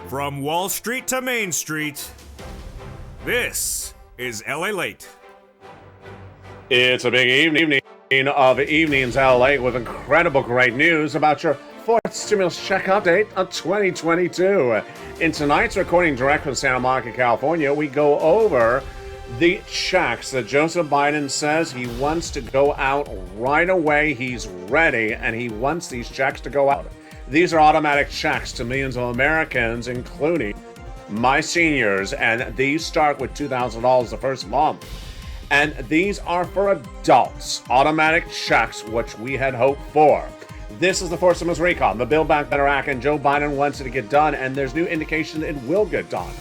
From Wall Street to Main Street, this is LALATE. It's a big evening of Evenings LA with incredible great news about your fourth stimulus check update of 2022. In tonight's recording direct from Santa Monica, California, we go over the checks that Joseph Biden says he wants to go out right away. He's ready, and he wants these checks to go out. These are automatic checks to millions of Americans, including my seniors, and these start with $2,000 the first month. And these are for adults, automatic checks, which we had hoped for. This is the fourth stimulus recon, the Build Back Better Act, and Joe Biden wants it to get done, and there's new indication it will get done.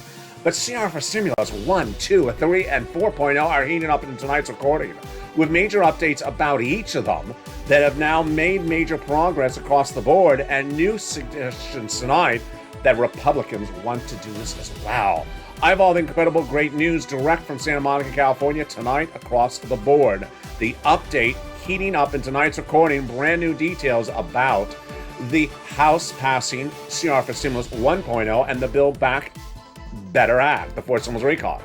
But CR for stimulus 1, 2, 3, and 4.0 are heating up in tonight's recording, with major updates about each of them that have now made major progress across the board, and new suggestions tonight that Republicans want to do this as well. I have all the incredible great news direct from Santa Monica, California tonight across the board. The update heating up in tonight's recording, brand new details about the House passing CR for Stimulus 1.0 and the Build Back Better Act, the fourth stimulus recall.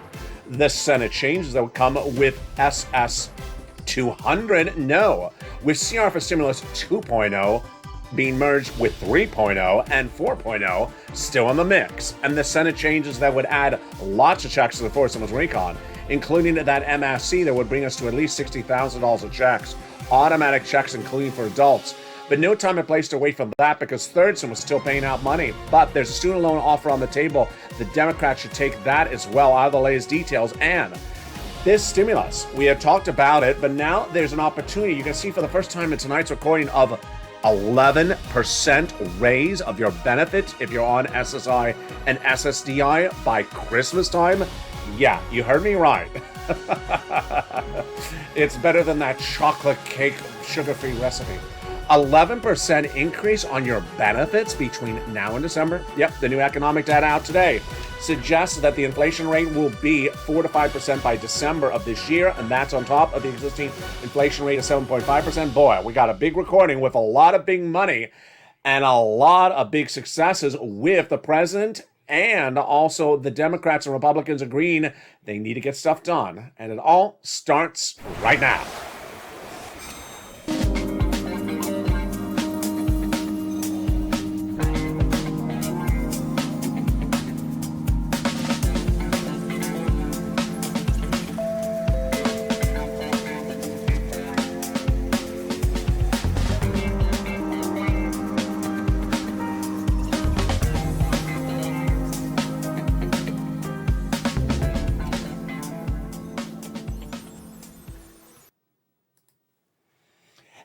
The Senate changes that would come with SS 200, no, with CR for Stimulus 2.0 being merged with 3.0 and 4.0 still in the mix. And the Senate changes that would add lots of checks to the fourth stimulus recon, including that MSC that would bring us to at least $60,000 of checks, automatic checks including for adults. But no time and place to wait for that, because third stimulus is still paying out money. But there's a student loan offer on the table. The Democrats should take that as well out of the latest details. And this stimulus, we have talked about it, but now there's an opportunity. You can see for the first time in tonight's recording of 11% raise of your benefits if you're on SSI and SSDI by Christmas time. Yeah, you heard me right. It's better than that chocolate cake sugar-free recipe. 11% increase on your benefits between now and December. Yep, the new economic data out today suggests that the inflation rate will be 4 to 5% by December of this year, and that's on top of the existing inflation rate of 7.5%. Boy, we got a big recording with a lot of big money and a lot of big successes with the president and also the Democrats and Republicans agreeing they need to get stuff done. And it all starts right now.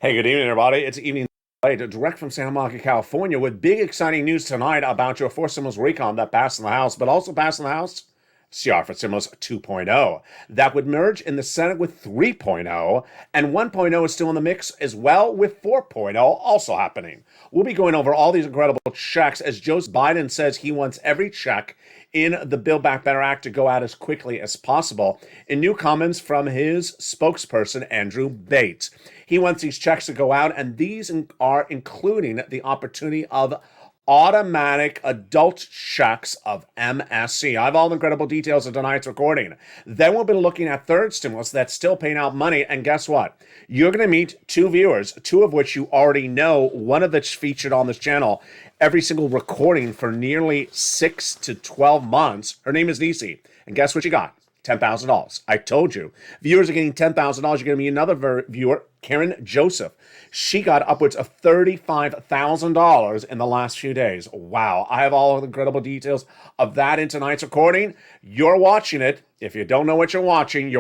Hey, good evening, everybody. It's Evening LALATE, direct from Santa Monica, California, with big exciting news tonight about your fourth stimulus recon that passed in the House, but also passed in the House CR for Stimulus 2.0. That would merge in the Senate with 3.0, and 1.0 is still in the mix as well, with 4.0 also happening. We'll be going over all these incredible checks as Joe Biden says he wants every check in the Build Back Better Act to go out as quickly as possible. In new comments from his spokesperson, Andrew Bates, he wants these checks to go out, and these are including the opportunity of automatic adult checks of MSC. I have all the incredible details of tonight's recording. Then we'll be looking at third stimulus that's still paying out money. And guess what? You're going to meet two viewers, two of which you already know, one of which featured on this channel every single recording for nearly 6 to 12 months. Her name is Nisi. And guess what you got? $10,000. I told you. Viewers are getting $10,000. You're going to meet another viewer, Karen Joseph. She got upwards of $35,000 in the last few days. Wow. I have all the incredible details of that in tonight's recording. You're watching it. If you don't know what you're watching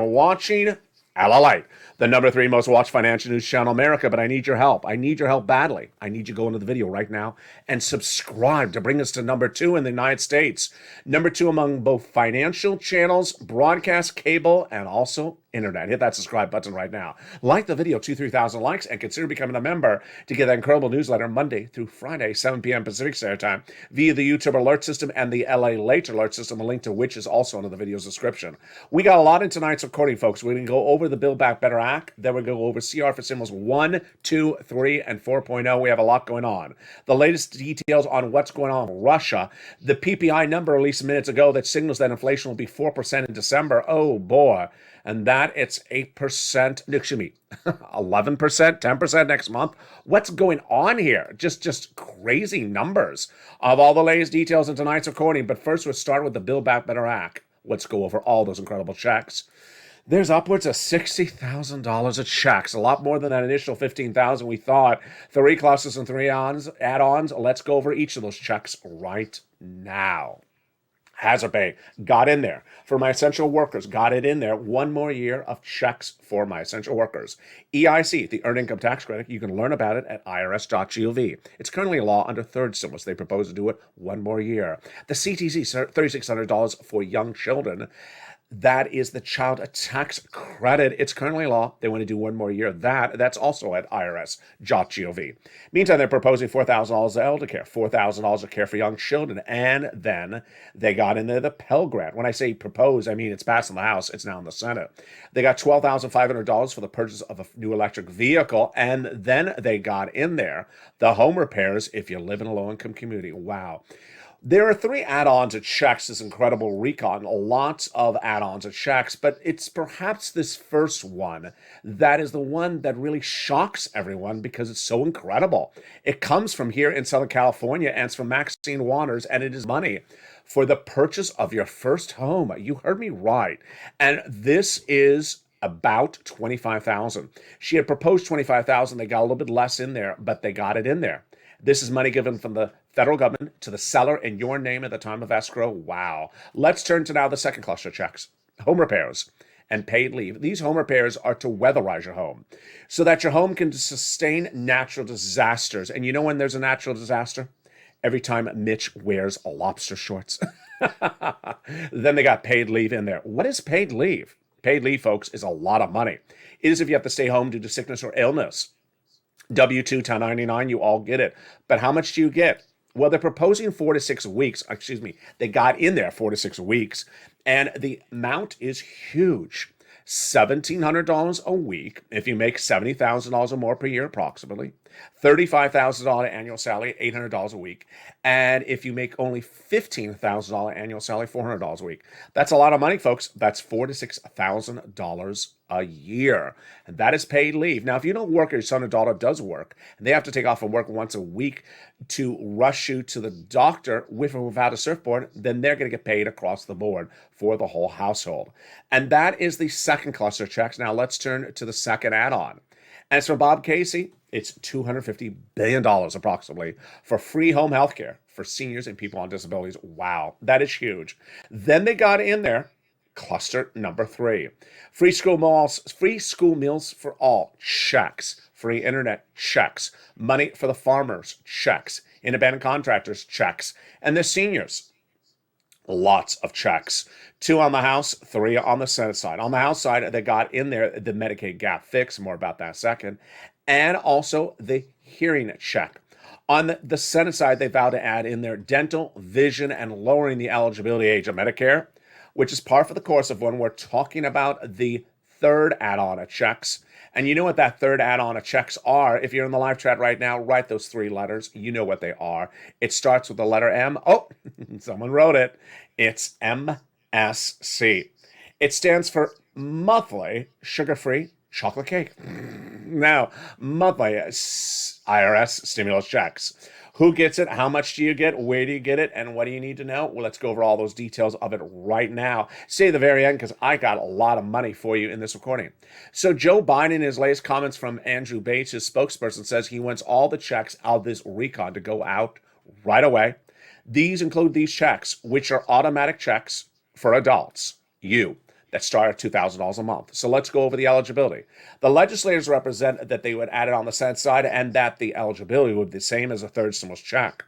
LALATE, the number 3 most watched financial news channel in America, but I need your help. I need your help badly. I need you to go into the video right now and subscribe to bring us to number 2 in the United States. Number 2 among both financial channels, broadcast, cable, and also internet. Hit that subscribe button right now. Like the video, 3,000 likes, and consider becoming a member to get that incredible newsletter Monday through Friday, 7 p.m. Pacific Standard Time, via the YouTube alert system and the LALATE alert system, a link to which is also under the video's description. We got a lot in tonight's recording, folks. We're going to go over the Build Back Better Act, then we'll go over CR for Stimulus 1, 2, 3, and 4.0. We have a lot going on. The latest details on what's going on in Russia, the PPI number released minutes ago that signals that inflation will be 4% in December. Oh boy. And that it's 8%, 11%, 10% next month. What's going on here? Just crazy numbers. Of all the latest details in tonight's recording, but first we'll start with the Build Back Better Act. Let's go over all those incredible checks. There's upwards of $60,000 of checks, a lot more than that initial $15,000 we thought. 3 clusters and 3 add-ons. Let's go over each of those checks right now. Hazard pay, got in there. For my essential workers, got it in there. 1 more year of checks for my essential workers. EIC, the Earned Income Tax Credit, you can learn about it at irs.gov. It's currently a law under third stimulus. They propose to do it 1 more year. The CTC, $3,600 for young children. That is the child tax credit. It's currently law. They want to do 1 more year. That's also at irs.gov. Meantime, they're proposing $4,000 of elder care, $4,000 of care for young children, and then they got in there the Pell Grant. When I say propose, I mean it's passed in the House. It's now in the Senate. They got $12,500 for the purchase of a new electric vehicle, and then they got in there the home repairs if you live in a low-income community. Wow. There are 3 add-ons of checks, this incredible recon, lots of add-ons of checks, but it's perhaps this first one that is the one that really shocks everyone because it's so incredible. It comes from here in Southern California, and it's from Maxine Waters, and it is money for the purchase of your first home. You heard me right. And this is about $25,000. She had proposed $25,000. They got a little bit less in there, but they got it in there. This is money given from the federal government to the seller in your name at the time of escrow. Wow. Let's turn to now the second cluster of checks. Home repairs and paid leave. These home repairs are to weatherize your home so that your home can sustain natural disasters. And you know when there's a natural disaster? Every time Mitch wears lobster shorts. Then they got paid leave in there. What is paid leave? Paid leave, folks, is a lot of money. It is if you have to stay home due to sickness or illness. W-2, 1099, you all get it. But how much do you get? Well, they're proposing 4 to 6 weeks. They got in there 4 to 6 weeks. And the amount is huge. $1,700 a week if you make $70,000 or more per year, approximately. $35,000 annual salary, $800 a week. And if you make only $15,000 annual salary, $400 a week. That's a lot of money, folks. That's $4,000 to $6,000 a year. And that is paid leave. Now, if you don't work or your son or daughter does work, and they have to take off from work once a week to rush you to the doctor with or without a surfboard, then they're going to get paid across the board for the whole household. And that is the second cluster of checks. Now, let's turn to the second add-on. As for Bob Casey, it's $250 billion approximately for free home health care for seniors and people on disabilities. Wow, that is huge. Then they got in there cluster number 3. Free school meals for all, checks. Free internet, checks. Money for the farmers, checks. Independent contractors, checks. And the seniors, lots of checks. 2 on the House, 3 on the Senate side. On the House side, they got in there the Medicaid gap fix, more about that in a second, and also the hearing check. On the Senate side, they vowed to add in their dental, vision, and lowering the eligibility age of Medicare, which is par for the course of when we're talking about the third add-on of checks. And you know what that third add-on of checks are. If you're in the live chat right now, write those 3 letters. You know what they are. It starts with the letter M. Oh, someone wrote it. It's MSC. It stands for monthly sugar-free chocolate cake. Now, monthly IRS stimulus checks. Who gets it? How much do you get? Where do you get it? And what do you need to know? Well, let's go over all those details of it right now. Stay at the very end because I got a lot of money for you in this recording. So Joe Biden, in his latest comments from Andrew Bates, his spokesperson, says he wants all the checks out of this recon to go out right away. These include these checks, which are automatic checks for adults, you, that start at $2,000 a month. So let's go over the eligibility. The legislators represent that they would add it on the Senate side and that the eligibility would be the same as a third stimulus check.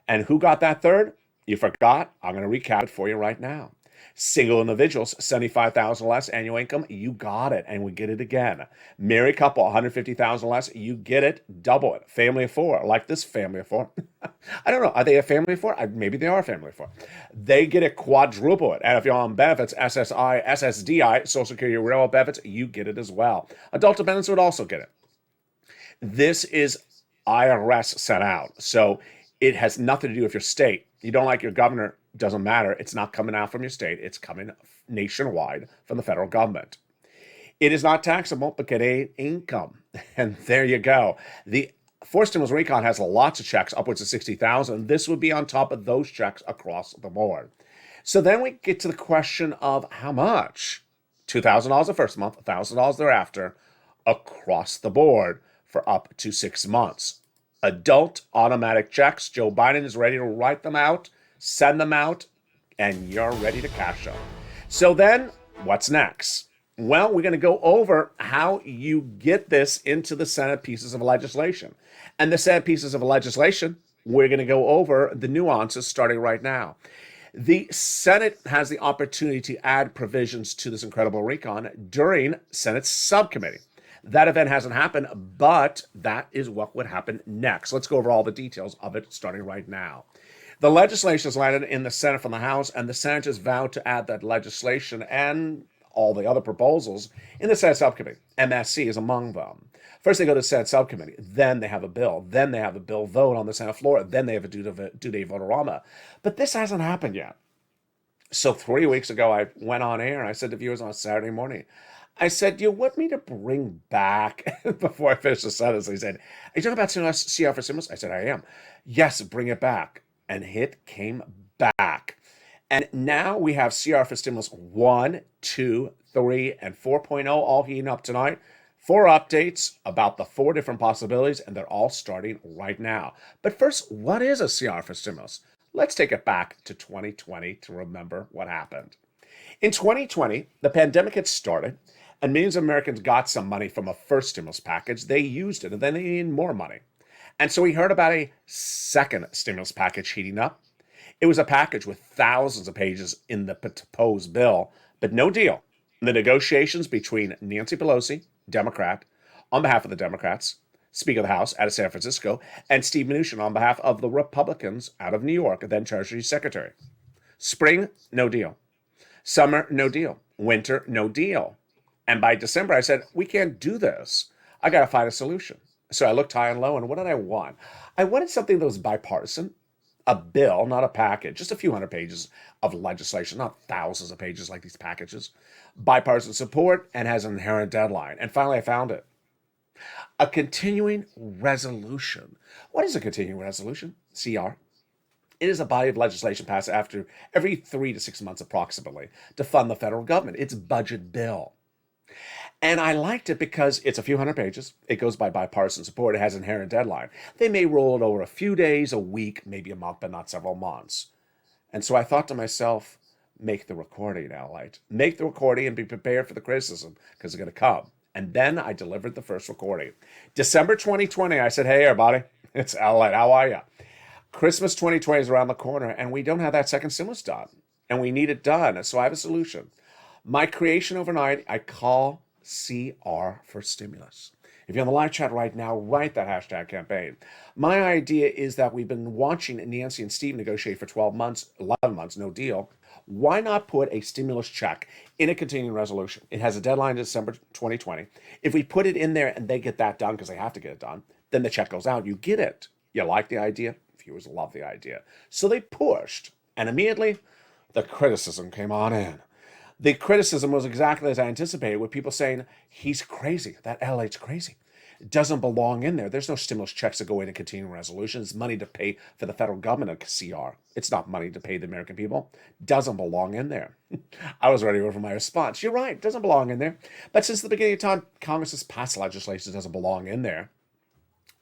And who got that third? You forgot. I'm going to recap it for you right now. Single individuals, 75,000 less annual income, you got it, and we get it again. Married couple, 150,000 less, you get it, double it. Family of four, like this family of four. I don't know, are they a family of four? Maybe they are a family of four. They get it, quadruple it. And if you're on benefits, SSI, SSDI, Social Security Railroad benefits, you get it as well. Adult dependents would also get it. This is IRS sent out, so it has nothing to do with your state. You don't like your governor, doesn't matter. It's not coming out from your state. It's coming nationwide from the federal government. It is not taxable, but get a income. And there you go. The forced stimulus recon has lots of checks, upwards of 60,000. This would be on top of those checks across the board. So then we get to the question of how much? $2,000 the first month, $1,000 thereafter, across the board for up to 6 months. Adult automatic checks. Joe Biden is ready to write them out, send them out, and you're ready to cash them. So then, what's next? Well, we're going to go over how you get this into the Senate pieces of legislation. And the Senate pieces of legislation, we're going to go over the nuances starting right now. The Senate has the opportunity to add provisions to this incredible recon during Senate subcommittee. That event hasn't happened, but that is what would happen next. Let's go over all the details of it starting right now. The legislation is landed in the Senate from the House, and the senators vowed to add that legislation and all the other proposals in the Senate subcommittee. MSC is among them. First, they go to the Senate subcommittee. Then they have a bill. Then they have a bill vote on the Senate floor. Then they have a due-date vote-a-rama. But this hasn't happened yet. So 3 weeks ago, I went on air, and I said to viewers on a Saturday morning, I said, you want me to bring back, before I finished the sentence, he said, are you talking about CR for stimulus? I said, I am. Yes, bring it back. And it came back. And now we have CR for stimulus 1, 2, 3, and 4.0 all heating up tonight. 4 updates about the 4 different possibilities, and they're all starting right now. But first, what is a CR for stimulus? Let's take it back to 2020 to remember what happened. In 2020, the pandemic had started, and millions of Americans got some money from a first stimulus package. They used it, and then they needed more money. And so we heard about a second stimulus package heating up. It was a package with thousands of pages in the proposed bill, but no deal. The negotiations between Nancy Pelosi, Democrat, on behalf of the Democrats, Speaker of the House out of San Francisco, and Steve Mnuchin on behalf of the Republicans out of New York, then Treasury Secretary. Spring, no deal. Summer, no deal. Winter, no deal. And by December, I said, we can't do this. I got to find a solution. So I looked high and low, and what did I want? I wanted something that was bipartisan, a bill, not a package, just a few hundred pages of legislation, not thousands of pages like these packages. Bipartisan support and has an inherent deadline. And finally, I found it. A continuing resolution. What is a continuing resolution? CR. It is a body of legislation passed after every 3 to 6 months approximately to fund the federal government. It's a budget bill. And I liked it because it's a few hundred pages. It goes by bipartisan support. It has an inherent deadline. They may roll it over a few days, a week, maybe a month, but not several months. And so I thought to myself, make the recording, LALATE. Make the recording and be prepared for the criticism because it's going to come. And then I delivered the first recording. December 2020, I said, hey, everybody, it's LALATE. How are you? Christmas 2020 is around the corner, and we don't have that second stimulus done. And we need it done. So I have a solution. My creation overnight, I call CR for stimulus. If you're on the live chat right now, write that hashtag campaign. My idea is that we've been watching Nancy and Steve negotiate for 12 months, 11 months, no deal. Why not put a stimulus check in a continuing resolution? It has a deadline in December 2020. If we put it in there and they get that done because they have to get it done, then the check goes out. You get it. You like the idea? Viewers love the idea. So they pushed, and immediately the criticism came on in. The criticism was exactly as I anticipated, with people saying, he's crazy. That LA's crazy. It doesn't belong in there. There's no stimulus checks that go in a continuing resolution. It's money to pay for the federal government of CR. It's not money to pay the American people. Doesn't belong in there. I was ready for my response. You're right. Doesn't belong in there. But since the beginning of time, Congress has passed legislation that doesn't belong in there.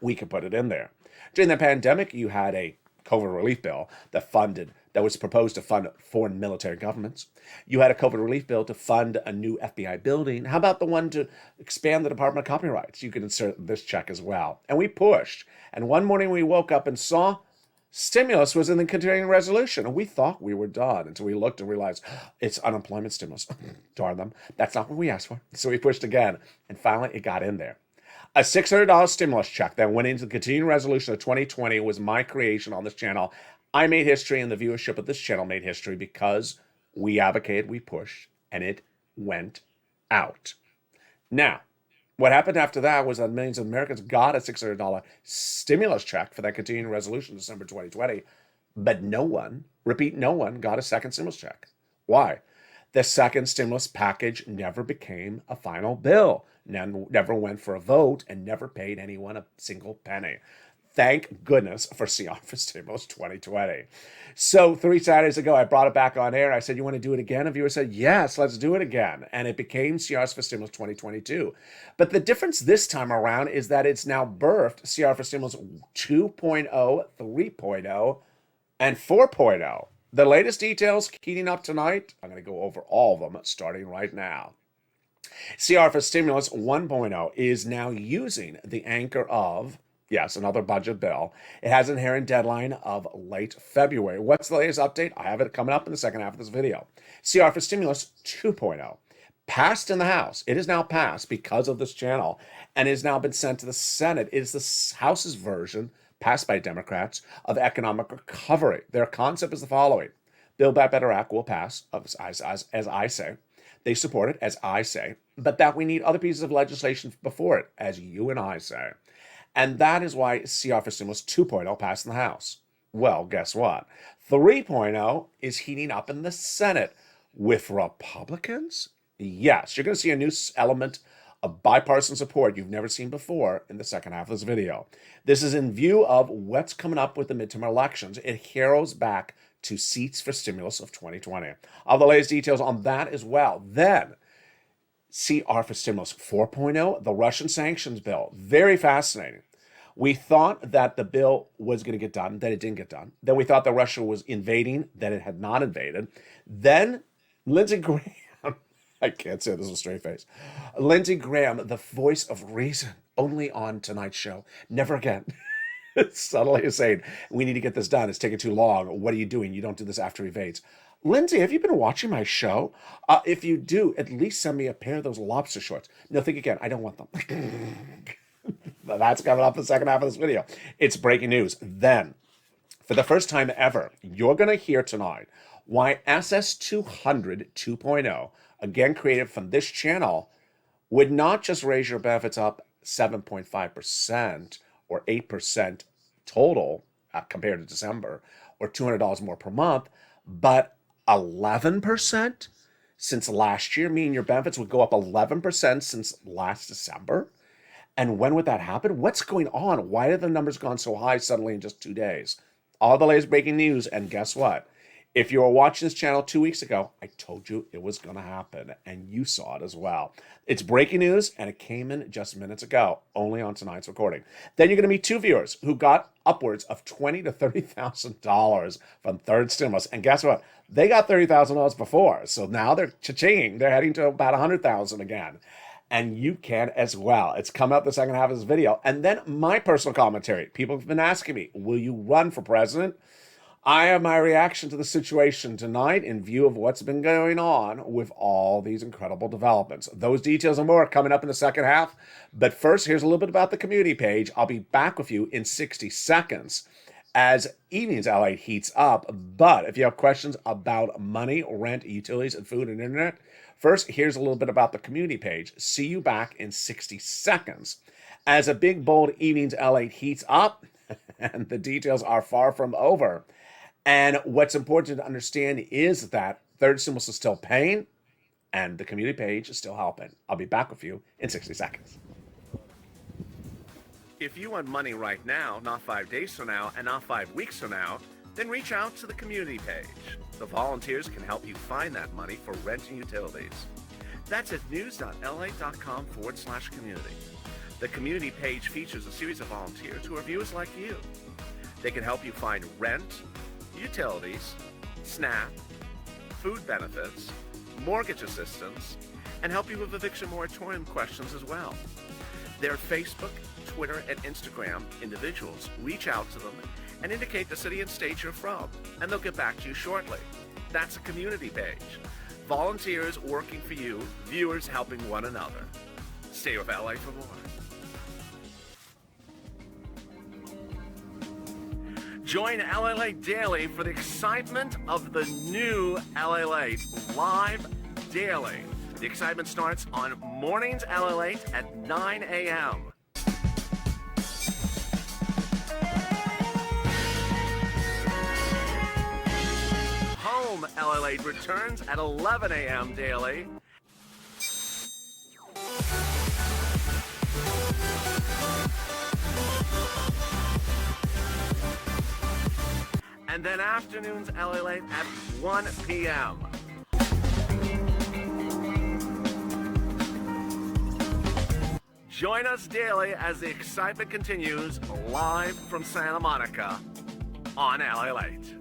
We can put it in there. During the pandemic, you had a COVID relief bill that was proposed to fund foreign military governments. You had a COVID relief bill to fund a new FBI building. How about the one to expand the Department of Copyrights? You could insert this check as well. And we pushed. And one morning we woke up and saw stimulus was in the continuing resolution. And we thought we were done until we looked and realized it's unemployment stimulus. Darn them. That's not what we asked for. So we pushed again. And finally, it got in there. A $600 stimulus check that went into the continuing resolution of 2020 was my creation on this channel. I made history, and the viewership of this channel made history because we advocated, we pushed, and it went out. Now, what happened after that was that millions of Americans got a $600 stimulus check for that continuing resolution in December 2020, but no one, repeat, no one got a second stimulus check. Why? The second stimulus package never became a final bill, never went for a vote, and never paid anyone a single penny. Thank goodness for CR for Stimulus 2020. So 3 Saturdays ago, I brought it back on air. I said, you want to do it again? A viewer said, yes, let's do it again. And it became CRs for Stimulus 2022. But the difference this time around is that it's now birthed CR for Stimulus 2.0, 3.0, and 4.0. The latest details heating up tonight. I'm going to go over all of them starting right now. CR for Stimulus 1.0 is now using the anchor of, yes, another budget bill. It has an inherent deadline of late February. What's the latest update? I have it coming up in the second half of this video. CR for Stimulus 2.0. Passed in the House. It is now passed because of this channel and has now been sent to the Senate. It is the House's version, passed by Democrats, of economic recovery. Their concept is the following. Build Back Better Act will pass, as I say. They support it, as I say, but that we need other pieces of legislation before it, as you and I say. And that is why CR for Stimulus 2.0 passed in the House. Well, guess what? 3.0 is heating up in the Senate with Republicans. Yes, you're going to see a new element of bipartisan support you've never seen before in the second half of this video. This is in view of what's coming up with the midterm elections. It harrows back to seats for stimulus of 2020. All the latest details on that as well. Then, CR for Stimulus 4.0, the Russian sanctions bill. Very fascinating. We thought that the bill was going to get done, that it didn't get done. Then we thought that Russia was invading, that it had not invaded. Then Lindsey Graham, I can't say this with a straight face. Lindsey Graham, the voice of reason, only on tonight's show. Never again. Subtly is saying, we need to get this done. It's taking too long. What are you doing? You don't do this after he evades. Lindsay, have you been watching my show? If you do, at least send me a pair of those lobster shorts. No, think again. I don't want them. That's coming up in the second half of this video. It's breaking news. Then, for the first time ever, you're going to hear tonight why SS200 2.0, again created from this channel, would not just raise your benefits up 7.5% or 8% total compared to December, or $200 more per month, but 11% since last year, meaning your benefits would go up 11% since last December. And when would that happen? What's going on? Why have the numbers gone so high suddenly in just 2 days? All the latest breaking news, and guess what? If you were watching this channel 2 weeks ago, I told you it was going to happen, and you saw it as well. It's breaking news, and it came in just minutes ago, only on tonight's recording. Then you're going to meet 2 viewers who got upwards of $20,000 to $30,000 from third stimulus, and guess what? They got $30,000 before, so now they're cha-ching. They're heading to about $100,000 again. And you can as well. It's coming up the second half of this video. And then my personal commentary. People have been asking me, will you run for president? I have my reaction to the situation tonight in view of what's been going on with all these incredible developments. Those details and more coming up in the second half. But first, here's a little bit about the community page. I'll be back with you in 60 seconds as Evenings LA heats up. But if you have questions about money, rent, utilities, and food and internet, first, here's a little bit about the community page. See you back in 60 seconds. As a big, bold Evenings LA heats up, and the details are far from over. And what's important to understand is that third stimulus is still paying, and the community page is still helping. I'll be back with you in 60 seconds. If you want money right now, not 5 days from now, and not 5 weeks from now, then reach out to the community page. The volunteers can help you find that money for rent and utilities. That's at news.la.com/community. The community page features a series of volunteers who are viewers like you. They can help you find rent, utilities, SNAP, food benefits, mortgage assistance, and help you with eviction moratorium questions as well. Their Facebook, Twitter, and Instagram individuals reach out to them and indicate the city and state you're from, and they'll get back to you shortly. That's a community page. Volunteers working for you, viewers helping one another. Stay with LA for more. Join LALATE Daily for the excitement of the new LALATE live daily. The excitement starts on mornings LALATE at 9 a.m. Home LALATE returns at 11 a.m. daily. And then afternoons LALATE at 1 p.m. Join us daily as the excitement continues live from Santa Monica on LALATE.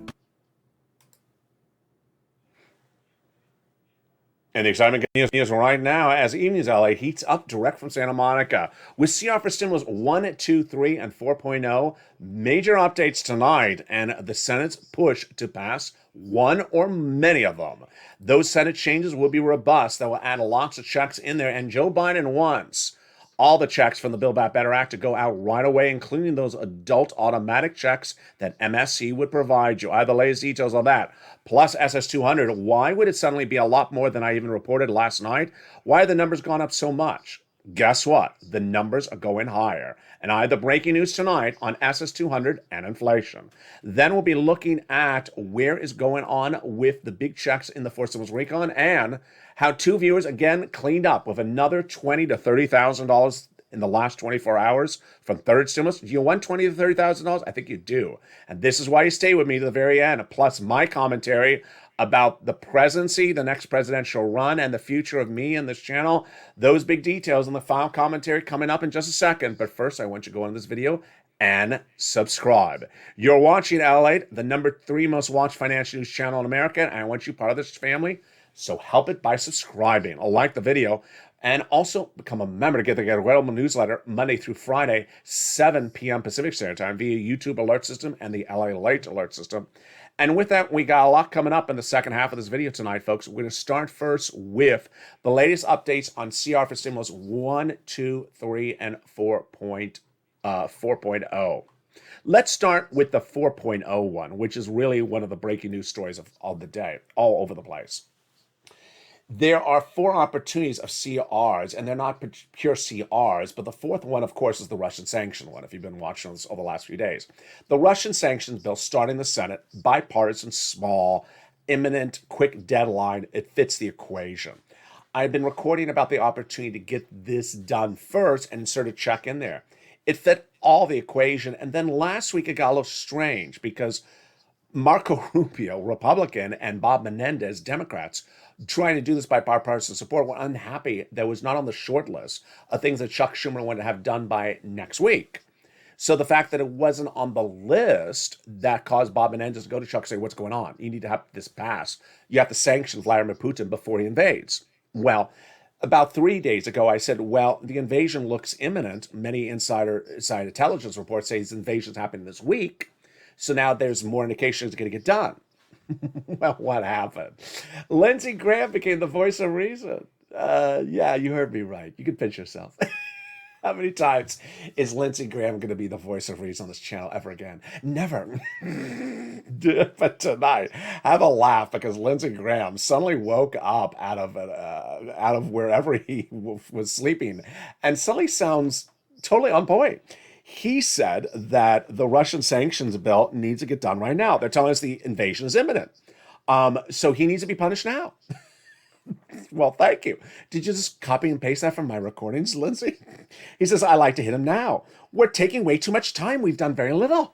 And the excitement continues right now as Evenings LA heats up direct from Santa Monica with CR for stimulus 1, 2, 3, and 4.0. Major updates tonight and the Senate's push to pass one or many of them. Those Senate changes will be robust. That will add lots of checks in there. And Joe Biden wants all the checks from the Build Back Better Act to go out right away, including those adult automatic checks that MSC would provide you. I have the latest details on that. Plus SS200. Why would it suddenly be a lot more than I even reported last night? Why have the numbers gone up so much? Guess what? The numbers are going higher. And I have the breaking news tonight on SS200 and inflation. Then we'll be looking at where is going on with the big checks in the Forced Stimulus Recon and how two viewers again cleaned up with another $20,000 to $30,000 in the last 24 hours from third stimulus. Do you want $20,000 to $30,000? I think you do. And this is why you stay with me to the very end. Plus my commentary about the presidency, the next presidential run, and the future of me and this channel. Those big details in the final commentary coming up in just a second. But first, I want you to go into this video and subscribe. You're watching LALATE, the number 3 most watched financial news channel in America, and I want you part of this family. So help it by subscribing. Like the video. And also become a member to get the incredible newsletter Monday through Friday, 7 p.m. Pacific Standard Time via YouTube alert system and the LALATE alert system. And with that, we got a lot coming up in the second half of this video tonight, folks. We're going to start first with the latest updates on CR for Stimulus 1, 2, 3, and 4.0. Let's start with the 4.0 one, which is really one of the breaking news stories of the day, all over the place. There are 4 opportunities of CRs, and they're not pure CRs, but the fourth one, of course, is the Russian sanction one, if you've been watching this over the last few days. The Russian sanctions bill starting the Senate, bipartisan, small, imminent, quick deadline. It fits the equation. I've been recording about the opportunity to get this done first and insert a check in there. It fit all the equation, and then last week it got a little strange because Marco Rubio, Republican, and Bob Menendez, Democrats, trying to do this by bipartisan support, were unhappy that was not on the short list of things that Chuck Schumer wanted to have done by next week. So the fact that it wasn't on the list, that caused Bob Menendez to go to Chuck and say, what's going on? You need to have this pass. You have to sanction Vladimir Putin before he invades. Well, about 3 days ago, I said, well, the invasion looks imminent. Many inside intelligence reports say this invasion's happening this week. So now there's more indication it's going to get done. Well, what happened? Lindsey Graham became the voice of reason. Yeah, you heard me right. You can pinch yourself. How many times is Lindsey Graham going to be the voice of reason on this channel ever again? Never. But tonight, have a laugh because Lindsey Graham suddenly woke up out of wherever he was sleeping and suddenly sounds totally on point. He said that the Russian sanctions bill needs to get done right now. They're telling us the invasion is imminent. So he needs to be punished now. Well, thank you. Did you just copy and paste that from my recordings, Lindsey? He says, I like to hit him now. We're taking way too much time. We've done very little.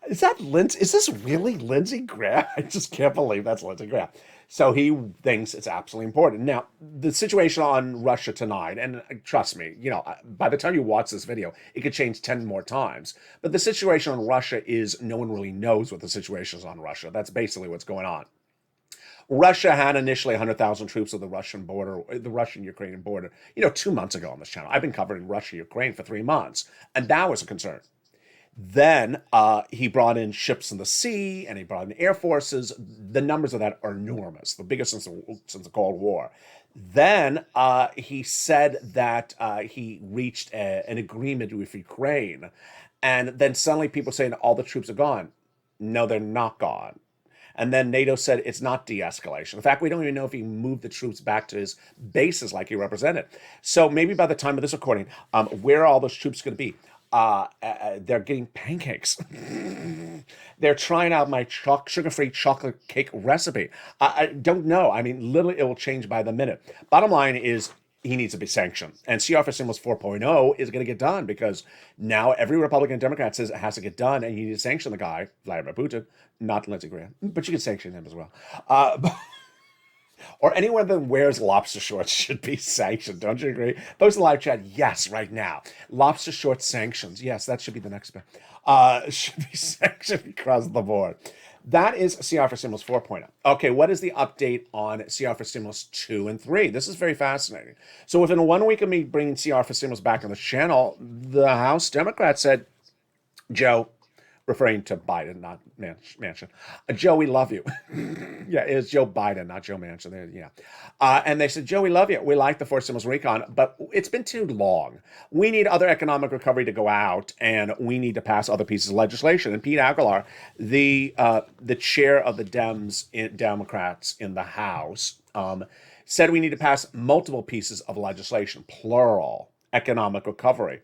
Is this really Lindsey Graham? I just can't believe that's Lindsey Graham. So he thinks it's absolutely important. Now, the situation on Russia tonight, and trust me, by the time you watch this video, it could change 10 more times. But the situation on Russia is no one really knows what the situation is on Russia. That's basically what's going on. Russia had initially 100,000 troops at the Russian border, the Russian-Ukrainian border, 2 months ago on this channel. I've been covering Russia-Ukraine for 3 months, and that was a concern. Then he brought in ships in the sea, and he brought in air forces. The numbers of that are enormous, the biggest since the Cold War. Then he said that he reached an agreement with Ukraine, and then suddenly people saying all the troops are gone. No, they're not gone. And then NATO said it's not de-escalation. In fact, we don't even know if he moved the troops back to his bases like he represented. So maybe by the time of this recording, where are all those troops going to be? They're getting pancakes. They're trying out my sugar-free chocolate cake recipe. I don't know. I mean, literally, it will change by the minute. Bottom line is he needs to be sanctioned. And CR for Stimulus 4.0 is going to get done because now every Republican and Democrat says it has to get done, and you need to sanction the guy, Vladimir Putin, not Lindsey Graham, but you can sanction him as well. Or anyone that wears lobster shorts should be sanctioned. Don't you agree? Post in the live chat, yes, right now. Lobster short sanctions. Yes, that should be the next bit. Should be sanctioned across the board. That is CR for Stimulus 4.0. Okay, what is the update on CR for Stimulus 2 and 3? This is very fascinating. So within 1 week of me bringing CR for Stimulus back on the channel, the House Democrats said, Joe, referring to Biden, not Manchin. Joe, we love you. Yeah, it was Joe Biden, not Joe Manchin. Yeah. And they said, Joe, we love you. We like the forced stimulus recon, but it's been too long. We need other economic recovery to go out, and we need to pass other pieces of legislation. And Pete Aguilar, the chair of the Democrats in the House, said we need to pass multiple pieces of legislation, plural, economic recovery.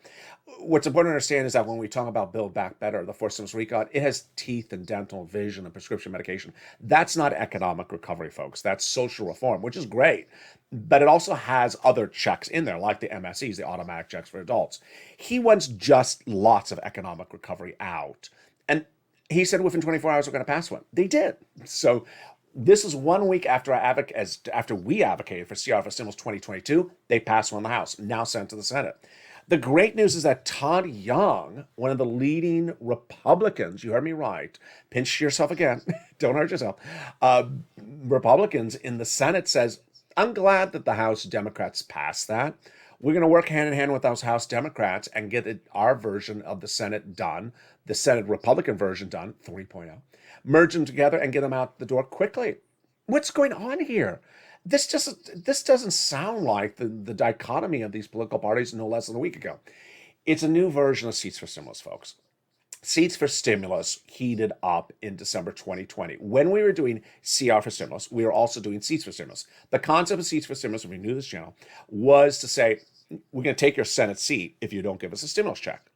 What's important to understand is that when we talk about Build Back Better, the forced stimulus recon, it has teeth and dental, vision, and prescription medication. That's not economic recovery, folks. That's social reform, which is great. But it also has other checks in there, like the MSEs, the automatic checks for adults. He wants just lots of economic recovery out. And he said within 24 hours, we're going to pass one. They did. So this is 1 week after we advocated for CR for Stimulus 2022. They passed one in the House, now sent to the Senate. The great news is that Todd Young, one of the leading Republicans, you heard me right, pinch yourself again, don't hurt yourself, Republicans in the Senate says, I'm glad that the House Democrats passed that. We're going to work hand in hand with those House Democrats and get our version of the Senate done, the Senate Republican version done, 3.0, merge them together and get them out the door quickly. What's going on here? This doesn't sound like the dichotomy of these political parties no less than a week ago. It's a new version of Seats for Stimulus, folks. Seats for Stimulus heated up in December 2020. When we were doing CR for Stimulus, we were also doing Seats for Stimulus. The concept of Seats for Stimulus, if you're new to this channel, was to say, we're going to take your Senate seat if you don't give us a stimulus check.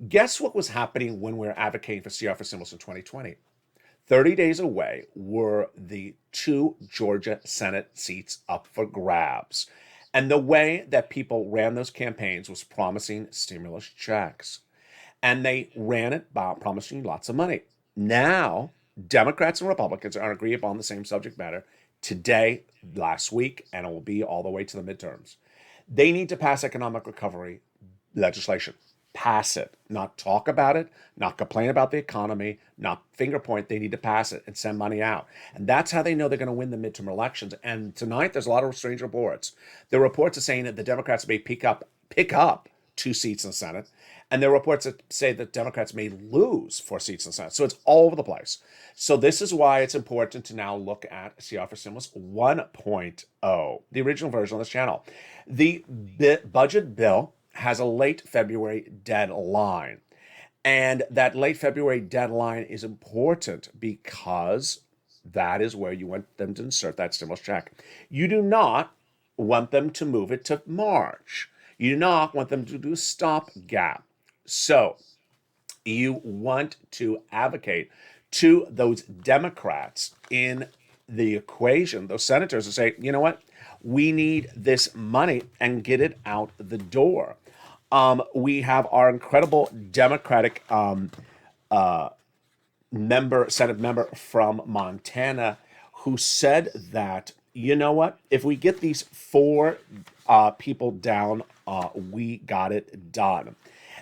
Guess what was happening when we were advocating for CR for Stimulus in 2020? 30 days away were the 2 Georgia Senate seats up for grabs. And the way that people ran those campaigns was promising stimulus checks. And they ran it by promising lots of money. Now, Democrats and Republicans are agreeing upon the same subject matter today, last week, and it will be all the way to the midterms. They need to pass economic recovery legislation. Pass it, not talk about it, not complain about the economy, not finger point. They need to pass it and send money out. And that's how they know they're going to win the midterm elections. And tonight, there's a lot of strange reports. The reports are saying that the Democrats may pick up 2 seats in the Senate. And there are reports that say that Democrats may lose 4 seats in the Senate. So it's all over the place. So this is why it's important to now look at CR for Stimulus 1.0, the original version on this channel. The budget bill has a late February deadline. And that late February deadline is important because that is where you want them to insert that stimulus check. You do not want them to move it to March. You do not want them to do a stopgap. So you want to advocate to those Democrats in the equation, those senators, to say, you know what? We need this money and get it out the door. We have our incredible Democratic Senate member from Montana who said that, you know what, if we get these 4 people down, we got it done.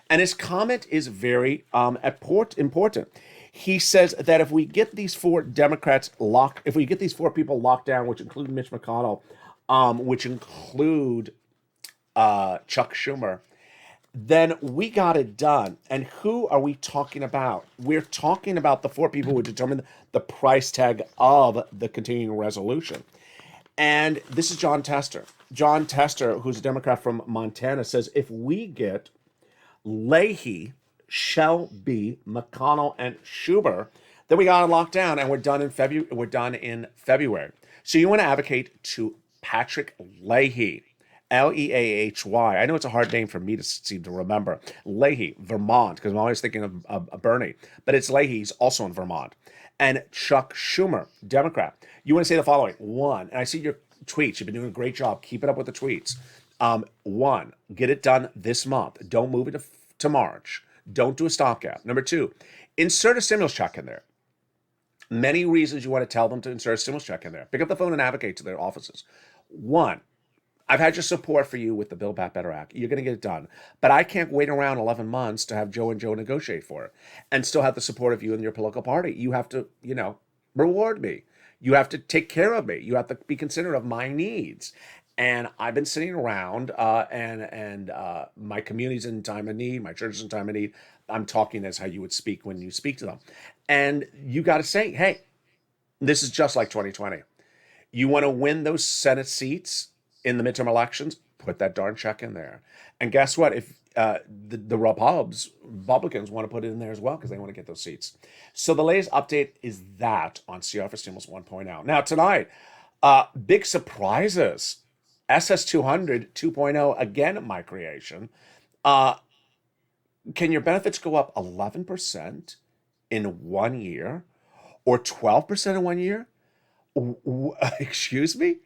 And his comment is very important. He says that if we get these four if we get these four people locked down, which include Mitch McConnell, which include Chuck Schumer, then we got it done. And who are we talking about? We're talking about the four people who determine the price tag of the continuing resolution. And this is John Tester. John Tester, who's a Democrat from Montana, says if we get Leahy, Shelby, McConnell, and Schumer, then we got it locked down, and we're done in February. We're done in February. So you want to advocate to Patrick Leahy, Leahy. I know it's a hard name for me to seem to remember. Leahy, Vermont, because I'm always thinking of Bernie, but it's Leahy. He's also in Vermont. And Chuck Schumer, Democrat. You want to say the following. One, and I see your tweets. You've been doing a great job. Keep it up with the tweets. One, get it done this month. Don't move it to March. Don't do a stopgap. Number two, insert a stimulus check in there. Many reasons you want to tell them to insert a stimulus check in there. Pick up the phone and advocate to their offices. One, I've had your support for you with the Build Back Better Act. You're going to get it done. But I can't wait around 11 months to have Joe and Joe negotiate for it and still have the support of you and your political party. You have to, reward me. You have to take care of me. You have to be considerate of my needs. And I've been sitting around and my community's in time of need. My church is in time of need. I'm talking as how you would speak when you speak to them. And you got to say, hey, this is just like 2020. You want to win those Senate seats in the midterm elections, put that darn check in there. And guess what? If the Republicans want to put it in there as well because they want to get those seats. So the latest update is that on CR for Stimulus 1.0. Now tonight, big surprises. SS200 2.0, again, my creation. Can your benefits go up 11% in 1 year or 12% in 1 year? Excuse me?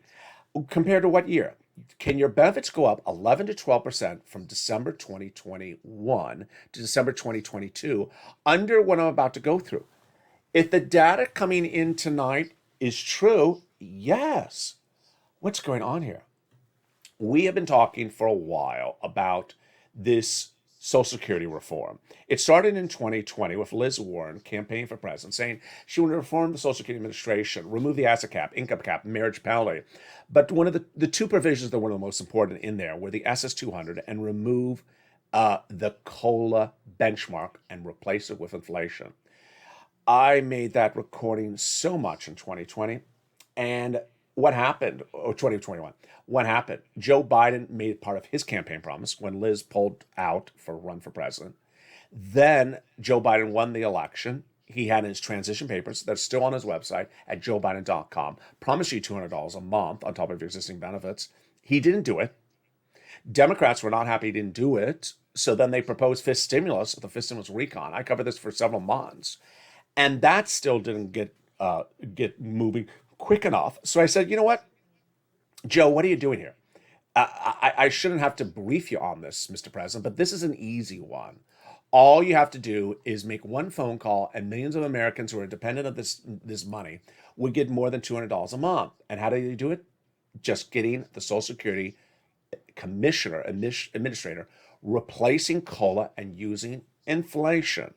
Compared to what year? Can your benefits go up 11 to 12% from December 2021 to December 2022 under what I'm about to go through? If the data coming in tonight is true, yes. What's going on here? We have been talking for a while about this Social Security reform. It started in 2020 with Liz Warren campaigning for president, saying she wanted to reform the Social Security Administration, remove the asset cap, income cap, marriage penalty. But one of the two provisions that were the most important in there were the SS200 and remove the COLA benchmark and replace it with inflation. I made that recording so much in 2020. And what happened, or 2021, what happened? Joe Biden made it part of his campaign promise when Liz pulled out for a run for president. Then Joe Biden won the election. He had his transition papers that's still on his website at joebiden.com. Promised you $200 a month on top of your existing benefits. He didn't do it. Democrats were not happy he didn't do it. So then they proposed fifth stimulus, the fifth stimulus recon. I covered this for several months. And that still didn't get moving quick enough. So I said, you know what? Joe, what are you doing here? I shouldn't have to brief you on this, Mr. President, but this is an easy one. All you have to do is make one phone call, and millions of Americans who are dependent on this money would get more than $200 a month. And how do you do it? Just getting the Social Security administrator, replacing COLA and using inflation.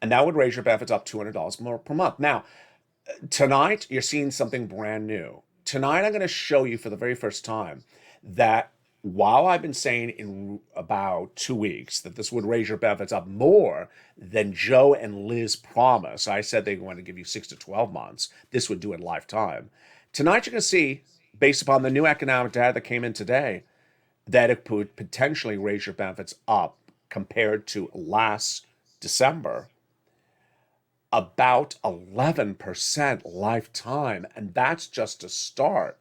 And that would raise your benefits up $200 more per month. Now, tonight, you're seeing something brand new. Tonight, I'm going to show you for the very first time that while I've been saying in about 2 weeks that this would raise your benefits up more than Joe and Liz promised, I said they wanted to give you 6 to 12 months. This would do it lifetime. Tonight, you're going to see, based upon the new economic data that came in today, that it could potentially raise your benefits up compared to last December about 11% lifetime, and that's just a start.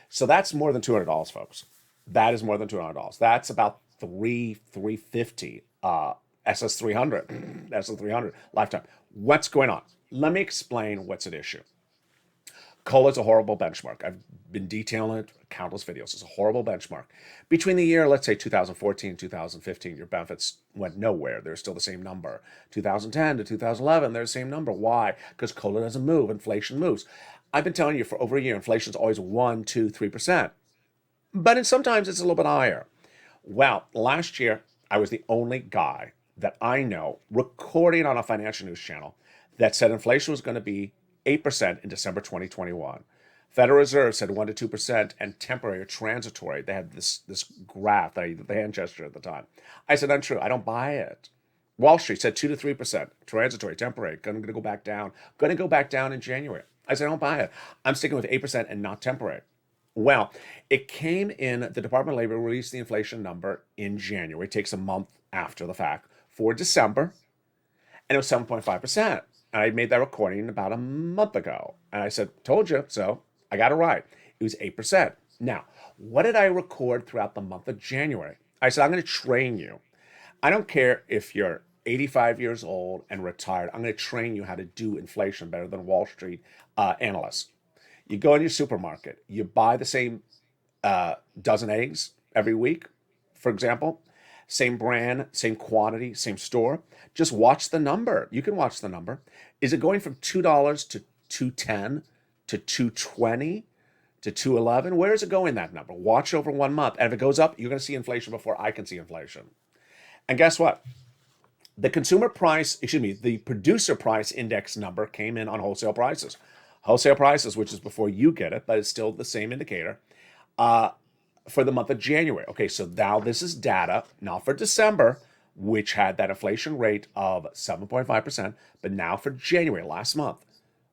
So that's more than $200, folks. That is more than $200. That's about $350 SS300 SS300 lifetime. What's going on? Let me explain what's at issue. COLA is a horrible benchmark. I've been detailing it countless videos. It's a horrible benchmark. Between the year, let's say 2014 and 2015, your benefits went nowhere. They're still the same number. 2010 to 2011, they're the same number. Why? Because COLA doesn't move. Inflation moves. I've been telling you for over a year, inflation is always 1, 2, 3%. But sometimes it's a little bit higher. Well, last year, I was the only guy that I know recording on a financial news channel that said inflation was going to be 8% in December 2021. Federal Reserve said 1 to 2% and temporary or transitory. They had this graph, the hand gesture at the time. I said, untrue. I don't buy it. Wall Street said 2 to 3%, transitory, temporary, going to go back down, going to go back down in January. I said, I don't buy it. I'm sticking with 8% and not temporary. Well, it came in, the Department of Labor released the inflation number in January. It takes a month after the fact for December, and it was 7.5%. And I made that recording about a month ago. And I said, told you, so I got it right. It was 8%. Now, what did I record throughout the month of January? I said, I'm going to train you. I don't care if you're 85 years old and retired. I'm going to train you how to do inflation better than Wall Street analysts. You go in your supermarket, you buy the same dozen eggs every week, for example, same brand, same quantity, same store. Just watch the number. You can watch the number. Is it going from $2 to $2.10 to $2.20 to $2.11? Where is it going, that number? Watch over 1 month. And if it goes up, you're going to see inflation before I can see inflation. And guess what? The the producer price index number came in on wholesale prices. Wholesale prices, which is before you get it, but it's still the same indicator, for the month of January. Okay, so now this is data, not for December, which had that inflation rate of 7.5%, but now for January, last month.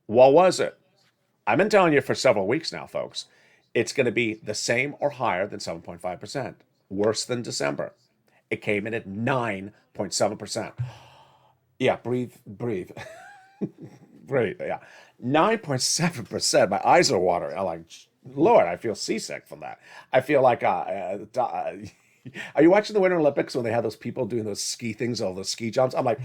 What was it? I've been telling you for several weeks now, folks. It's going to be the same or higher than 7.5%, worse than December. It came in at 9.7%. Yeah, breathe. Breathe, yeah. 9.7%. My eyes are watering. I'm like, Lord, I feel seasick from that. I feel like, are you watching the Winter Olympics when they have those people doing those ski things, all those ski jumps? I'm like,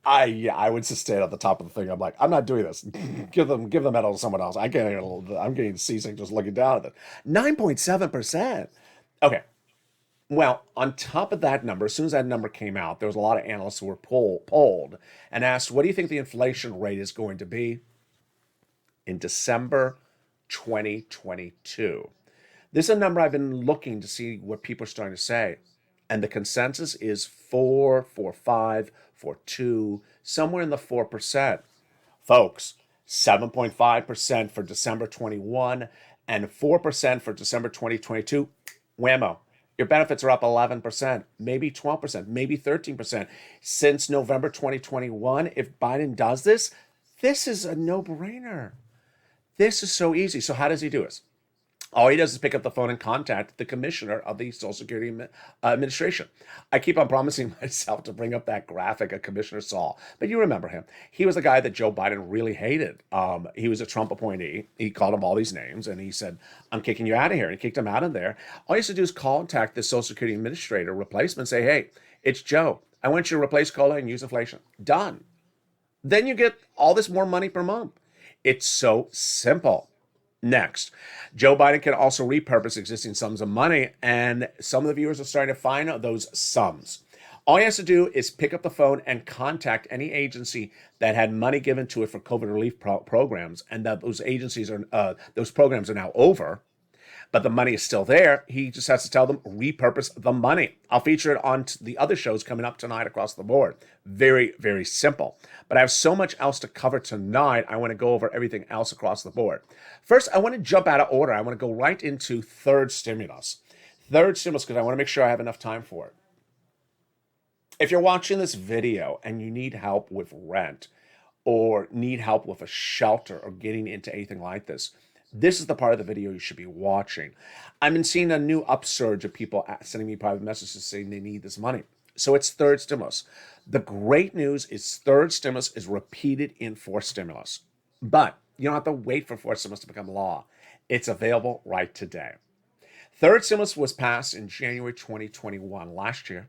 I would just stand at the top of the thing. I'm like, I'm not doing this. Give the medal to someone else. I'm getting seasick just looking down at it. 9.7%. Okay. Well, on top of that number, as soon as that number came out, there was a lot of analysts who were polled and asked, what do you think the inflation rate is going to be in December 2022? This is a number I've been looking to see what people are starting to say. And the consensus is 4, 4.5, 4.2, somewhere in the 4%. Folks, 7.5% for December 21 and 4% for December 2022. Whammo. Your benefits are up 11%, maybe 12%, maybe 13% since November 2021. If Biden does this, this is a no-brainer. This is so easy. So how does he do it? All he does is pick up the phone and contact the commissioner of the Social Security Administration. I keep on promising myself to bring up that graphic of Commissioner Saul, but you remember him. He was the guy that Joe Biden really hated. He was a Trump appointee. He called him all these names, and he said, I'm kicking you out of here. And he kicked him out of there. All he has to do is contact the Social Security Administrator replacement, say, hey, it's Joe. I want you to replace COLA and use inflation. Done. Then you get all this more money per month. It's so simple. Next, Joe Biden can also repurpose existing sums of money, and some of the viewers are starting to find out those sums. All he has to do is pick up the phone and contact any agency that had money given to it for COVID relief programs, and that those programs are now over, but the money is still there. He just has to tell them, repurpose the money. I'll feature it on the other shows coming up tonight across the board. Very, very simple. But I have so much else to cover tonight. I want to go over everything else across the board. First, I want to jump out of order. I want to go right into third stimulus. Third stimulus, because I want to make sure I have enough time for it. If you're watching this video and you need help with rent or need help with a shelter or getting into anything like this, this is the part of the video you should be watching. I've been seeing a new upsurge of people sending me private messages saying they need this money. So it's third stimulus. The great news is third stimulus is repeated in fourth stimulus. But you don't have to wait for fourth stimulus to become law. It's available right today. Third stimulus was passed in January 2021, last year.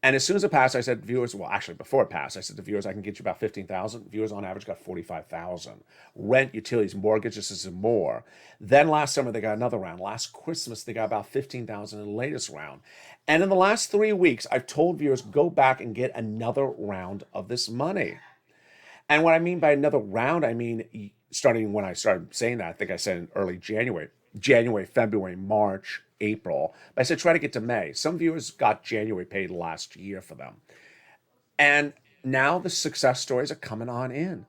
And as soon as it passed, I said, viewers, well, actually, before it passed, I said to viewers, I can get you about 15,000. Viewers on average got 45,000. Rent, utilities, mortgages is more. Then last summer, they got another round. Last Christmas, they got about 15,000 in the latest round. And in the last 3 weeks, I've told viewers, go back and get another round of this money. And what I mean by another round, I mean, starting when I started saying that, I think I said in early January, February, March, April. But I said, try to get to May. Some viewers got January paid last year for them. And now the success stories are coming on in.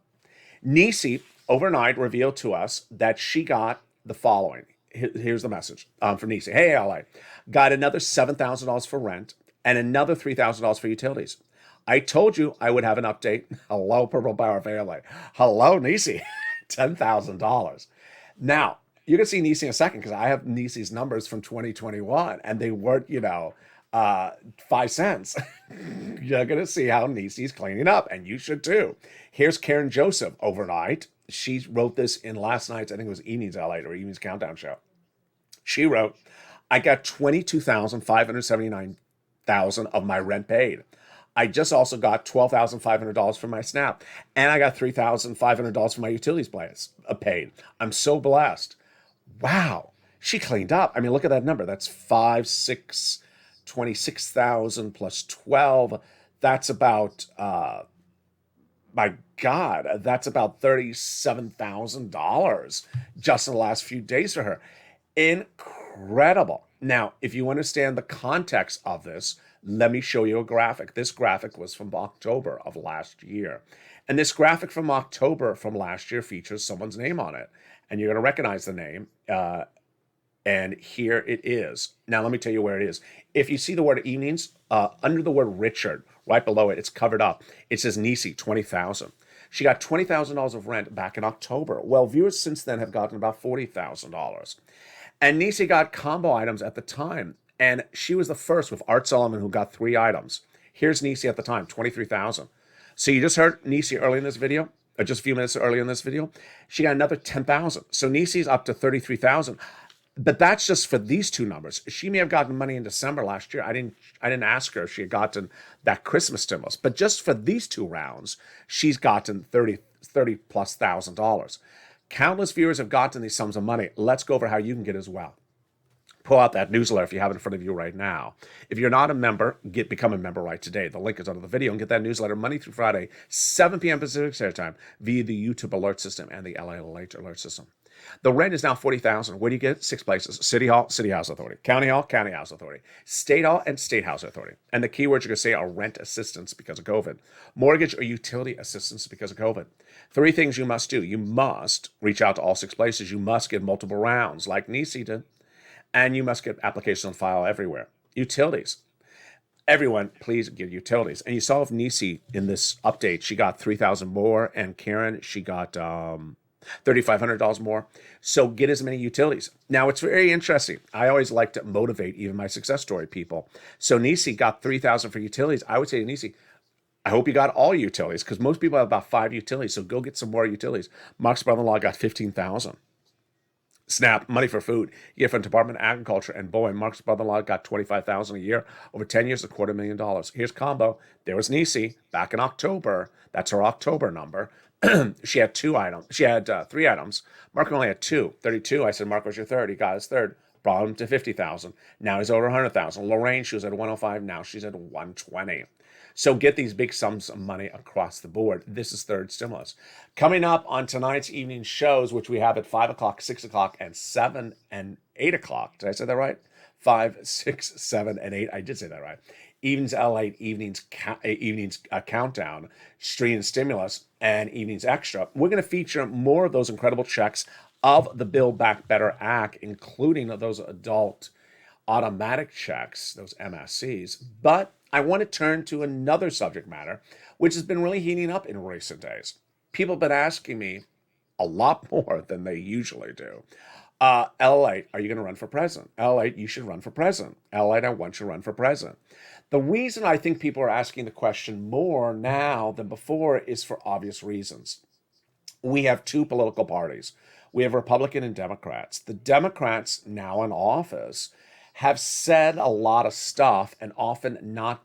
Nisi overnight revealed to us that she got the following. Here's the message from Nisi. Hey, LA, got another $7,000 for rent and another $3,000 for utilities. I told you I would have an update. Hello, Purple Power Family. Hello, Nisi. $10,000. Now, you're going to see Nisi in a second because I have Nisi's numbers from 2021 and they weren't, 5 cents. You're going to see how Nisi's cleaning up, and you should too. Here's Karen Joseph overnight. She wrote this in last night's, I think it was Evenings LA or Evenings Countdown show. She wrote, I got $22,579 of my rent paid. I just also got $12,500 for my SNAP, and I got $3,500 for my utilities plans paid. I'm so blessed. Wow, she cleaned up. I mean, look at that number. That's 26,000 plus 12. That's about, my God, that's about $37,000 just in the last few days for her. Incredible. Now, if you understand the context of this, let me show you a graphic. This graphic was from October of last year. And this graphic from October from last year features someone's name on it. And you're going to recognize the name. And here it is. Now, let me tell you where it is. If you see the word evenings, under the word Richard, right below it, it's covered up. It says Nisi, 20,000. She got $20,000 of rent back in October. Well, viewers since then have gotten about $40,000. And Nisi got combo items at the time. And she was the first with Art Solomon who got 3 items. Here's Nisi at the time, 23,000. So you just heard Nisi early in this video, or just a few minutes earlier in this video. She got another 10,000. So Nisi's up to 33,000. But that's just for these two numbers. She may have gotten money in December last year. I didn't ask her if she had gotten that Christmas stimulus. But just for these 2 rounds, she's gotten $30 plus thousand. Countless viewers have gotten these sums of money. Let's go over how you can get as well. Pull out that newsletter if you have it in front of you right now. If you're not a member, become a member right today. The link is under the video, and get that newsletter Monday through Friday, 7 p.m. Pacific Standard Time via the YouTube alert system and the LALATE alert system. The rent is now $40,000. Where do you get it? 6 places: City Hall, City House Authority; County Hall, County House Authority; State Hall, and State House Authority. And the keywords you're going to say are rent assistance because of COVID, mortgage or utility assistance because of COVID. 3 things you must do. You must reach out to all 6 places. You must get multiple rounds like Nisi did. And you must get applications on file everywhere. Utilities. Everyone, please get utilities. And you saw with Nisi in this update, she got $3,000 more, and Karen, she got $3,500 more. So get as many utilities. Now, it's very interesting. I always like to motivate even my success story people. So Nisi got $3,000 for utilities. I would say to Nisi, I hope you got all utilities, because most people have about 5 utilities. So go get some more utilities. Mark's brother-in-law got $15,000. SNAP, money for food, you get from Department of Agriculture and Boeing. Mark's brother-in-law got $25,000 a year. Over 10 years, $250,000. Here's combo. There was Nisi back in October. That's her October number. She had 2 items. She had 3 items. Mark only had 2. 32. I said, Mark, was your third? He got his third. Brought him to $50,000. Now he's over $100,000. Lorraine, she was at $105. Now she's at $120. So get these big sums of money across the board. This is third stimulus. Coming up on tonight's evening shows, which we have at 5 o'clock, 6 o'clock, and 7 and 8 o'clock. Did I say that right? 5, 6, 7, and 8. I did say that right. Evenings LA, evenings countdown, stream stimulus, and evenings extra. We're going to feature more of those incredible checks of the Build Back Better Act, including those adult automatic checks, those MSCs. But I want to turn to another subject matter, which has been really heating up in recent days. People have been asking me a lot more than they usually do. LALATE, are you going to run for president? LALATE, you should run for president. LALATE, I want you to run for president. The reason I think people are asking the question more now than before is for obvious reasons. We have 2 political parties. We have Republican and Democrats. The Democrats now in office have said a lot of stuff and often not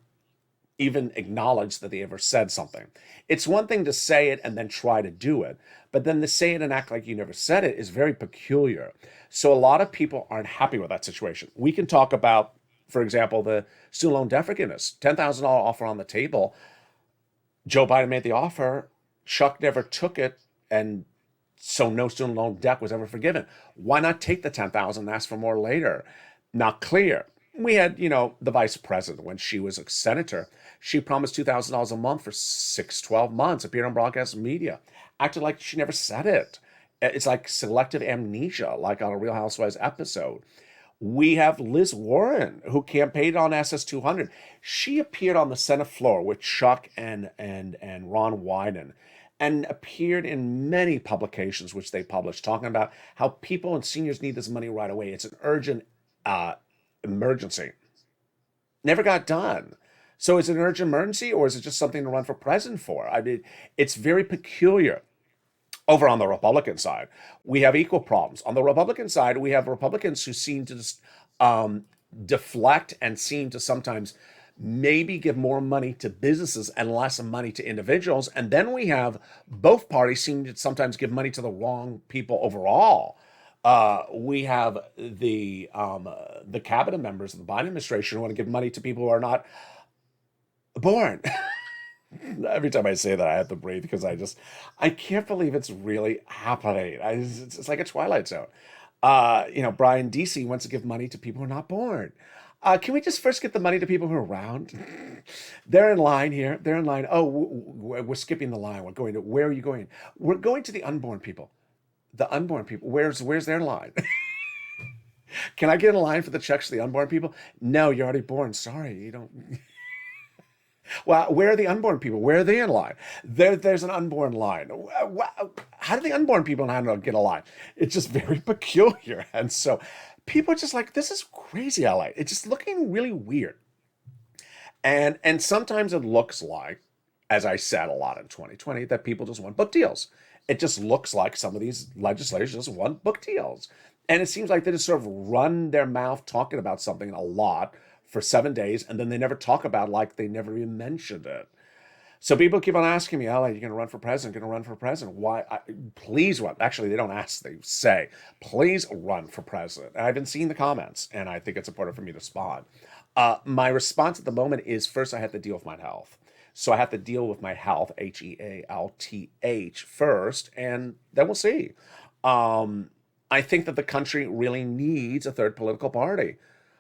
even acknowledged that they ever said something. It's one thing to say it and then try to do it, but then to say it and act like you never said it is very peculiar. So a lot of people aren't happy with that situation. We can talk about, for example, the student loan debt forgiveness, $10,000 offer on the table. Joe Biden made the offer. Chuck never took it, and so no student loan debt was ever forgiven. Why not take the $10,000 and ask for more later? Not clear. We had, the vice president when she was a senator. She promised $2,000 a month for 12 months, appeared on broadcast media, acted like she never said it. It's like selective amnesia, like on a Real Housewives episode. We have Liz Warren, who campaigned on SS 200. She appeared on the Senate floor with Chuck and Ron Wyden and appeared in many publications which they published, talking about how people and seniors need this money right away. It's an urgent emergency. Never got done. So is it an urgent emergency, or is it just something to run for president for? I mean, it's very peculiar. Over on the Republican side, we have equal problems. On the Republican side, we have Republicans who seem to just deflect and seem to sometimes maybe give more money to businesses and less money to individuals. And then we have both parties seem to sometimes give money to the wrong people overall. We have the cabinet members of the Biden administration who want to give money to people who are not born. Every time I say that, I have to breathe because I can't believe it's really happening. It's like a Twilight Zone. Brian DC wants to give money to people who are not born. Can we just first get the money to people who are around? They're in line here. They're in line. Oh, we're skipping the line. Where are you going? We're going to the unborn people. The unborn people. Where's their line? Can I get in line for the checks to the unborn people? No, you're already born. Sorry, you don't. Well, where are the unborn people? Where are they in line? There's an unborn line. How do the unborn people know how to get a line? It's just very peculiar. And so people are just like, this is crazy, LA. It's just looking really weird. And sometimes it looks like, as I said a lot in 2020, that people just want book deals. It just looks like some of these legislators just want book deals. And it seems like they just sort of run their mouth talking about something a lot for 7 days, and then they never talk about it, like they never even mentioned it. So people keep on asking me, "Ella, you're going to run for president? Going to run for president? Why? Please run." Actually, they don't ask; they say, "Please run for president." And I've been seeing the comments, and I think it's important for me to respond. My response at the moment is, first, I have to deal with my health. So I have to deal with my health, HEALTH, first, and then we'll see. I think that the country really needs a third political party,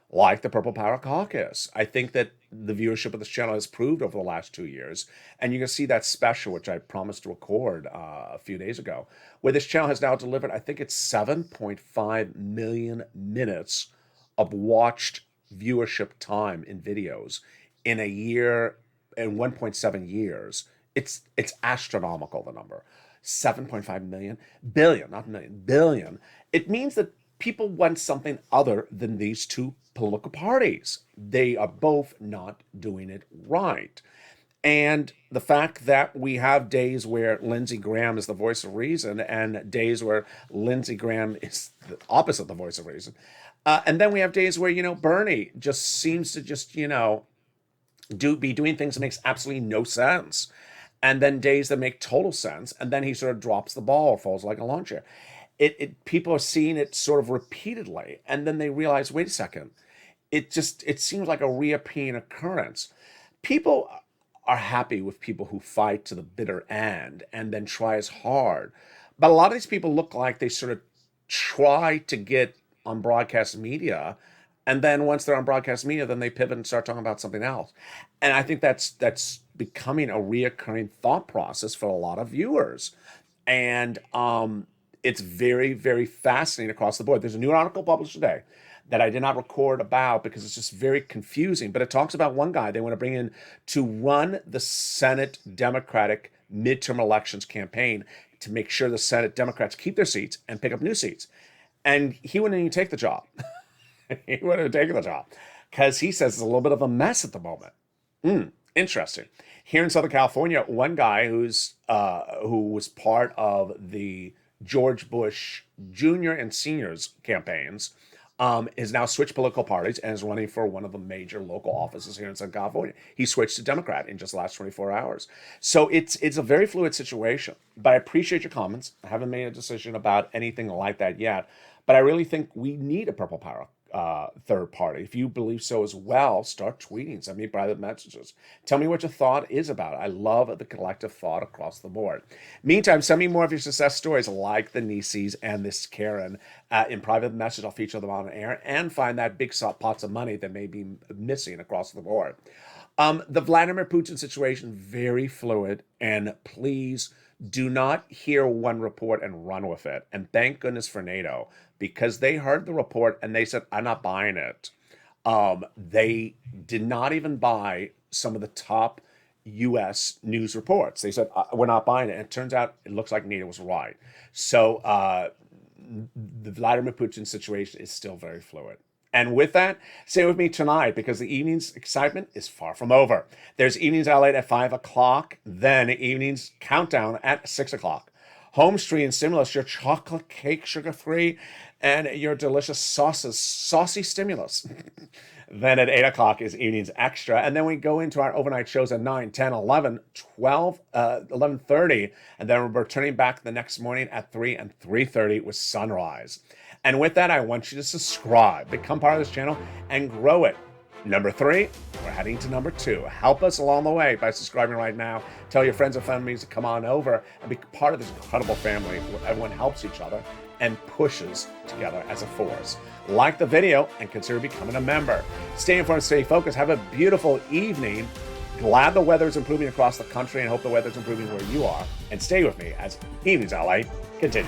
like the Purple Power Caucus. I think that the viewership of this channel has proved over the last 2 years. And you can see that special, which I promised to record a few days ago, where this channel has now delivered, I think it's 7.5 million minutes of watched viewership time in videos in a year, in 1.7 years. It's astronomical, the number. 7.5 million, billion, not million, billion. It means that people want something other than these two political parties. They are both not doing it right. And the fact that we have days where Lindsey Graham is the voice of reason and days where Lindsey Graham is the opposite of the voice of reason. And then we have days where, Bernie just seems to just, be doing things that makes absolutely no sense. And then days that make total sense. And then he sort of drops the ball or falls like a lawn chair. People are seeing it sort of repeatedly, and then they realize, wait a second, it seems like a reappearing occurrence. People are happy with people who fight to the bitter end and then try as hard. But a lot of these people look like they sort of try to get on broadcast media, and then once they're on broadcast media, then they pivot and start talking about something else. And I think that's becoming a reoccurring thought process for a lot of viewers. And it's very, very fascinating across the board. There's a new article published today that I did not record about because it's just very confusing. But it talks about one guy they want to bring in to run the Senate Democratic midterm elections campaign to make sure the Senate Democrats keep their seats and pick up new seats. And he wouldn't even take the job. He wouldn't have taken the job because he says it's a little bit of a mess at the moment. Interesting. Here in Southern California, one guy who was part of the George Bush Jr. and Senior's campaigns has now switched political parties and is running for one of the major local offices here in Southern California. He switched to Democrat in just the last 24 hours. So it's a very fluid situation. But I appreciate your comments. I haven't made a decision about anything like that yet. But I really think we need a Purple Power third party. If you believe so as well, start tweeting, send me private messages. Tell me what your thought is about it. I love the collective thought across the board. Meantime, send me more of your success stories like the Nises and this Karen in private message. I'll feature them on air and find that big pots of money that may be missing across the board. The Vladimir Putin situation, very fluid, and please do not hear one report and run with it. And thank goodness for NATO, because they heard the report and they said, I'm not buying it. They did not even buy some of the top U.S. news reports. They said, we're not buying it. And it turns out it looks like NATO was right. So the Vladimir Putin situation is still very fluid. And with that, stay with me tonight because the evening's excitement is far from over. There's Evenings LALATE at 5 o'clock, then Evenings Countdown at 6 o'clock. Home Street Stimulus, your chocolate cake, sugar-free, and your delicious saucy stimulus. Then at 8 o'clock is Evenings Extra, and then we go into our overnight shows at 9, 10, 11, 12, 11:30, and then we're returning back the next morning at 3 and 3:30 with Sunrise. And with that, I want you to subscribe, become part of this channel, and grow it. Number 3, we're heading to number 2. Help us along the way by subscribing right now. Tell your friends and families to come on over and be part of this incredible family where everyone helps each other and pushes together as a force. Like the video and consider becoming a member. Stay informed, stay focused. Have a beautiful evening. Glad the weather is improving across the country and hope the weather is improving where you are. And stay with me as Evenings LA continues.